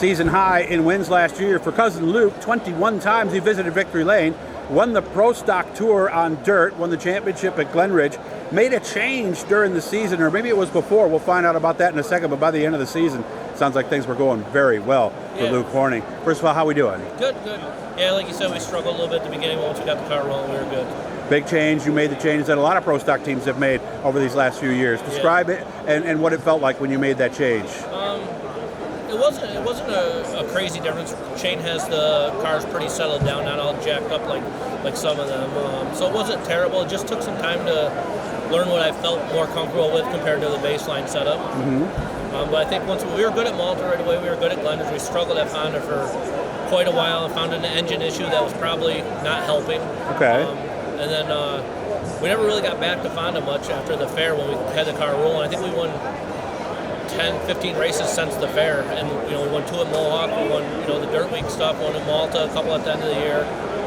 Season high in wins last year for cousin Luke. 21 times he visited Victory Lane. Won the Pro Stock Tour on dirt. Won the championship at Glenridge. Made a change during the season, or maybe it was before. We'll find out about that in a second. But by the end of the season, sounds like things were going very well for Luke Horning. First of all, how we doing? Good, good. Yeah, like you said, we struggled a little bit at the beginning, but once we got the car rolling, we were good. Big change. You made the changes that a lot of Pro Stock teams have made over these last few years. Describe it and what it felt like when you made that change. It wasn't a crazy difference. Shane has the cars pretty settled down, not all jacked up like some of them. So it wasn't terrible. It just took some time to learn what I felt more comfortable with compared to the baseline setup. But I think once we were good at Malta right away, we were good at Glenridge. We struggled at Honda for quite a while and found an engine issue that was probably not helping. Okay. And then we never really got back to Fonda much after the fair when we had the car rolling. I think we won 10, 15 races since the fair, and we won 2 at Mohawk. We won the Dirt Week stuff, one at Malta, a couple at the end of the year.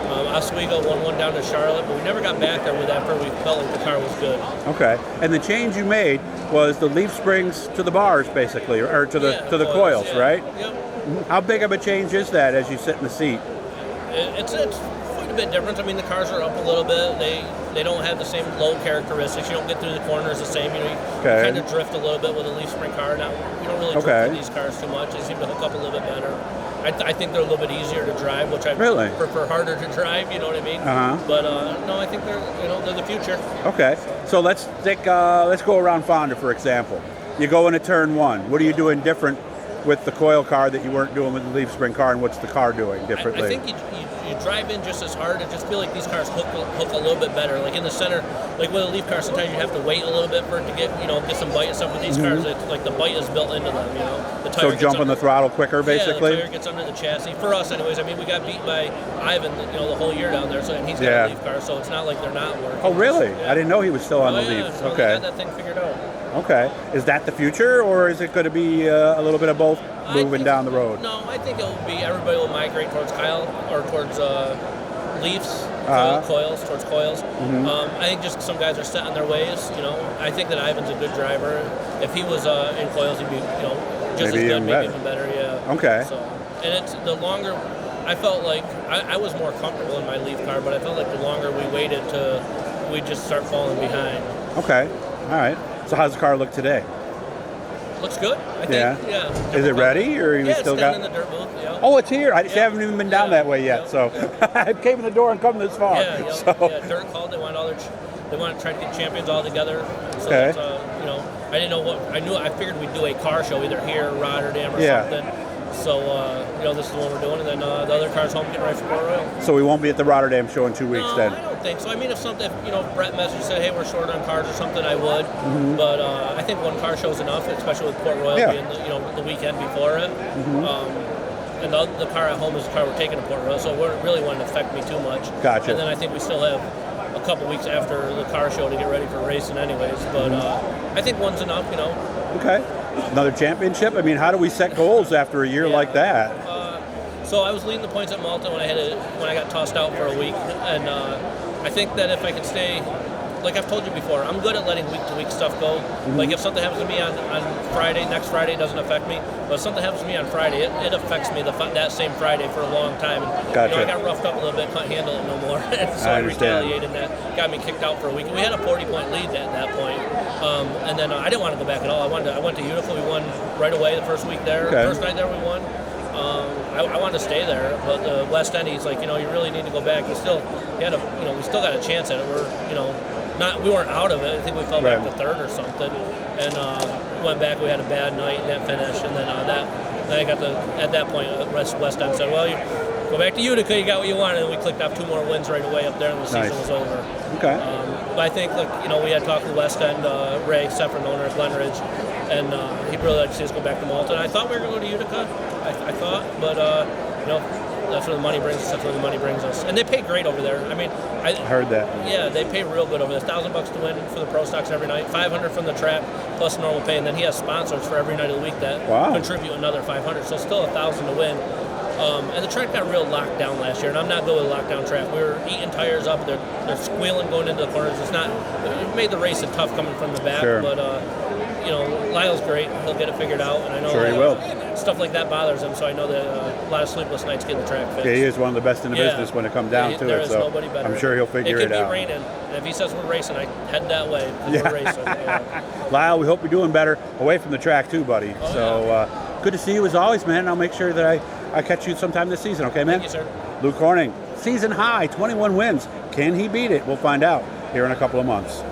Oswego won 1 down to Charlotte, but we never got back there with after we felt like the car was good. Okay, and the change you made was the leaf springs to the bars, basically, or to the coils, right? Yep. How big of a change is that as you sit in the seat? It's quite a bit different. I mean, the cars are up a little bit. They don't have the same low characteristics. You don't get through the corners the same. You kind of drift a little bit with a leaf spring car. Now, you don't really drift with these cars too much. They seem to hook up a little bit better. I think they're a little bit easier to drive, which I prefer harder to drive. You know what I mean? But no, I think they're the future. Okay, so let's go around Fonda for example. You go into turn 1. What are you doing different with the coil car that you weren't doing with the leaf spring car, and what's the car doing differently? I think you drive in just as hard. I just feel like these cars hook a little bit better. Like in the center, like with a leaf car, sometimes you have to wait a little bit for it to get some bite and stuff. With these cars, it's like the bite is built into them. The tire so jump on the throttle quicker, basically. Yeah, the tire gets under the chassis. For us, anyways. I mean, we got beat by Ivan, the whole year down there. So and he's got a leaf car, so it's not like they're not working. Oh, really? I didn't know he was still on the leaf. So they got that thing figured out. Okay. Is that the future, or is it going to be a little bit of both moving down the road? No, I think it'll be everybody will migrate towards towards leafs, towards coils. I think just some guys are set in their ways. I think that Ivan's a good driver. If he was in coils, he'd be just maybe as good, maybe even better. Yeah. Okay. So, and it's the longer. I felt like I was more comfortable in my leaf car, but I felt like the longer we waited we'd just start falling behind. Okay. All right. So how's the car look today? Looks good, I think. Yeah. Is it ready, or you still got? In the dirt booth. Yeah. Oh, it's here. I haven't even been down that way yet. So I came in the door and come this far. Dirt called. They want to try to get champions all together. So that's, I didn't know what I figured we'd do a car show either here, or Rotterdam, or something. So this is the one we're doing, and then the other car's home getting ready for Port Royal. So we won't be at the Rotterdam show in 2 weeks then. I don't think so. I mean, if Brett messaged said, hey, we're short on cars or something, I would. But I think one car show's enough, especially with Port Royal being the weekend before it. And the car at home is the car we're taking to Port Royal, so it really wouldn't affect me too much. Gotcha. And then I think we still have a couple weeks after the car show to get ready for racing anyways. But I think one's enough, Okay. Another championship? I mean, how do we set goals after a year like that? So I was leading the points at Malta when I got tossed out for a week, and I think that if I could stay, like I've told you before, I'm good at letting week-to-week stuff go. Like if something happens to me on Friday, next Friday, it doesn't affect me. But if something happens to me on Friday, it affects me that same Friday for a long time. And, gotcha. I got roughed up a little bit, couldn't handle it no more. So I retaliated, and that got me kicked out for a week. And we had a 40-point lead at that point. And then I didn't want to go back at all. I went to Utica. We won right away the first week there. Okay. First night there we won. I wanted to stay there, but the West End, he's like, you really need to go back. We still got a chance at it. We weren't out of it. I think we fell back to third or something, and went back. We had a bad night and that finished, and then I got at that point West End said, well, you go back to Utica. You got what you wanted, and we clicked off 2 more wins right away up there, and the season was over. Okay. But I think we had talked with West End, Ray Seffern, owner of Glenridge, and he'd really like to see us go back to Malta. And I thought we were going to go to Utica. I thought, but that's where the money brings us. That's where the money brings us, and they pay great over there. I mean, I heard that. Yeah, they pay real good over there. $1,000 to win for the pro stocks every night, $500 from the track plus normal pay, and then he has sponsors for every night of the week that contribute another $500. So still $1,000 to win. And the track got real locked down last year, and I'm not good with a lockdown track. We were eating tires up; they're squealing going into the corners. It made the racing tough coming from the back, but Lyle's great. He'll get it figured out, and I know Sure he will. stuff like that bothers him. So I know that a lot of sleepless nights getting the track fixed. Yeah, he is one of the best in the business when it comes down to there it. is So nobody better. I'm sure he'll figure it out. It could be raining, and if he says we're racing, I head that way. 'Cause we're racing. Yeah. Lyle, we hope you're doing better away from the track too, buddy. Good to see you as always, man. I'll make sure that I catch you sometime this season. Okay, man? Thank you, sir. Luke Horning, season high, 21 wins. Can he beat it? We'll find out here in a couple of months.